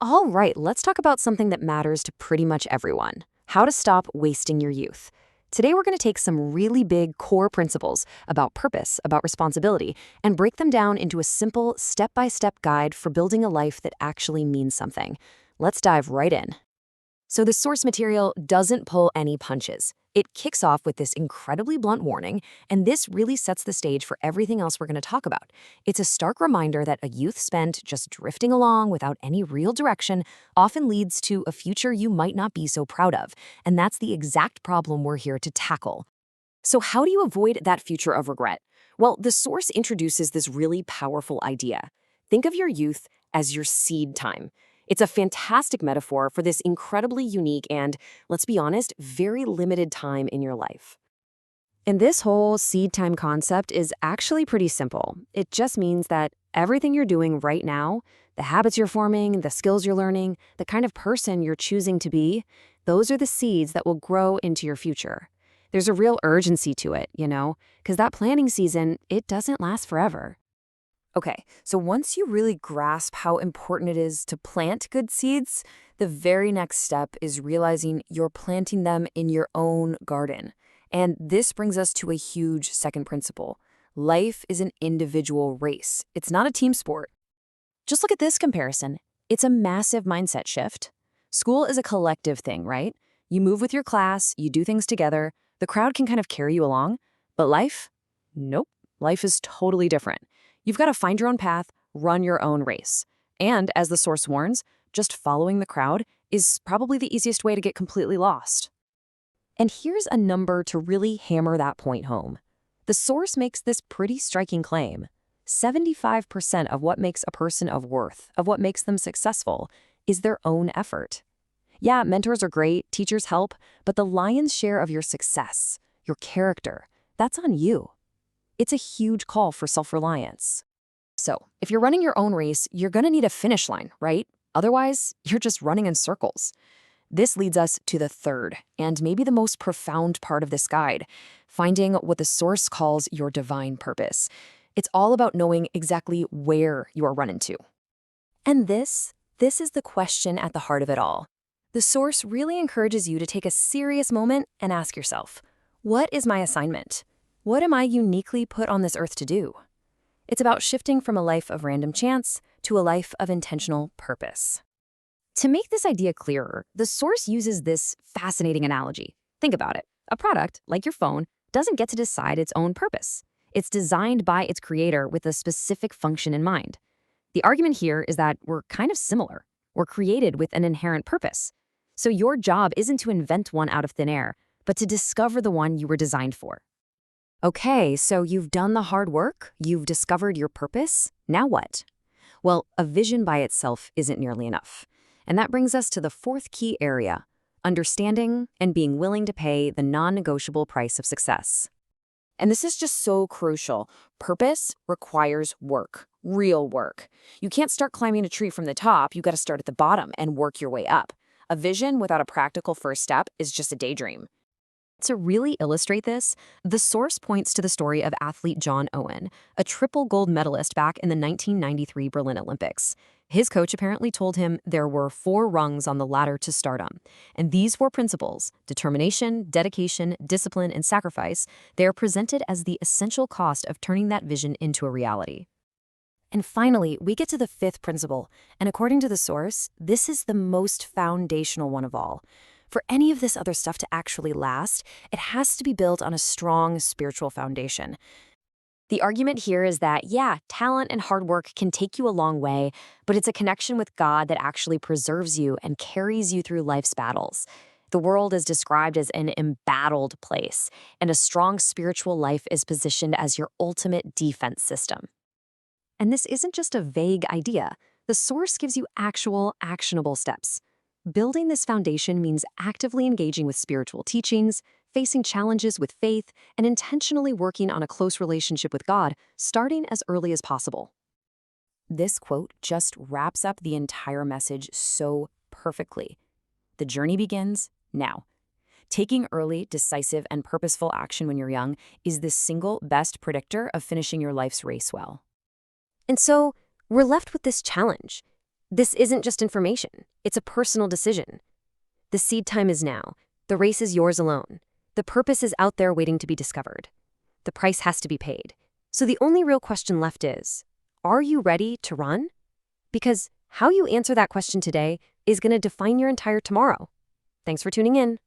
All right, let's talk about something that matters to pretty much everyone: how to stop wasting your youth. Today, we're going to take some really big core principles about purpose, about responsibility, and break them down into a simple, step by step guide for building a life that actually means something. Let's dive right in. So, the source material doesn't pull any punches. It kicks off with this incredibly blunt warning, and this really sets the stage for everything else we're going to talk about. It's a stark reminder that a youth spent just drifting along without any real direction often leads to a future you might not be so proud of, and that's the exact problem we're here to tackle. So, how do you avoid that future of regret? Well, the source introduces this really powerful idea. Think of your youth as your seed time. It's a fantastic metaphor for this incredibly unique and, let's be honest, very limited time in your life. And this whole seed time concept is actually pretty simple. It just means that everything you're doing right now, the habits you're forming, the skills you're learning, the kind of person you're choosing to be, those are the seeds that will grow into your future. There's a real urgency to it, because that planting season, it doesn't last forever. Okay, so once you really grasp how important it is to plant good seeds, the very next step is realizing you're planting them in your own garden. And this brings us to a huge second principle. Life is an individual race. It's not a team sport. Just look at this comparison. It's a massive mindset shift. School is a collective thing, right? You move with your class, you do things together, the crowd can kind of carry you along. But life? Nope. Life is totally different. You've got to find your own path, run your own race. And as the source warns, just following the crowd is probably the easiest way to get completely lost. And here's a number to really hammer that point home. The source makes this pretty striking claim. 75% of what makes a person of worth, of what makes them successful, is their own effort. Yeah, mentors are great, teachers help, but the lion's share of your success, your character, that's on you. It's a huge call for self-reliance. So, if you're running your own race, you're going to need a finish line, right? Otherwise, you're just running in circles. This leads us to the third, and maybe the most profound part of this guide, finding what the source calls your divine purpose. It's all about knowing exactly where you are running to. And this is the question at the heart of it all. The source really encourages you to take a serious moment and ask yourself, what is my assignment? What am I uniquely put on this earth to do? It's about shifting from a life of random chance to a life of intentional purpose. To make this idea clearer, the source uses this fascinating analogy. Think about it. A product, like your phone, doesn't get to decide its own purpose. It's designed by its creator with a specific function in mind. The argument here is that we're kind of similar. We're created with an inherent purpose. So your job isn't to invent one out of thin air, but to discover the one you were designed for. Okay, so you've done the hard work, you've discovered your purpose, now what? Well, a vision by itself isn't nearly enough. And that brings us to the fourth key area: understanding and being willing to pay the non-negotiable price of success. And this is just so crucial. Purpose requires work, real work. You can't start climbing a tree from the top, you gotta start at the bottom and work your way up. A vision without a practical first step is just a daydream. To really illustrate this, the source points to the story of athlete John Owen, a triple gold medalist back in the 1993 Berlin Olympics. His coach apparently told him there were 4 rungs on the ladder to stardom. And these 4 principles, determination, dedication, discipline, and sacrifice, they are presented as the essential cost of turning that vision into a reality. And finally, we get to the 5th principle, and according to the source, this is the most foundational one of all. For any of this other stuff to actually last, it has to be built on a strong spiritual foundation. The argument here is that, yeah, talent and hard work can take you a long way, but it's a connection with God that actually preserves you and carries you through life's battles. The world is described as an embattled place, and a strong spiritual life is positioned as your ultimate defense system. And this isn't just a vague idea. The source gives you actual, actionable steps. Building this foundation means actively engaging with spiritual teachings, facing challenges with faith, and intentionally working on a close relationship with God, starting as early as possible. This quote just wraps up the entire message so perfectly. The journey begins now. Taking early, decisive, and purposeful action when you're young is the single best predictor of finishing your life's race well. And so, we're left with this challenge. This isn't just information. It's a personal decision. The seed time is now. The race is yours alone. The purpose is out there waiting to be discovered. The price has to be paid. So the only real question left is, are you ready to run? Because how you answer that question today is going to define your entire tomorrow. Thanks for tuning in.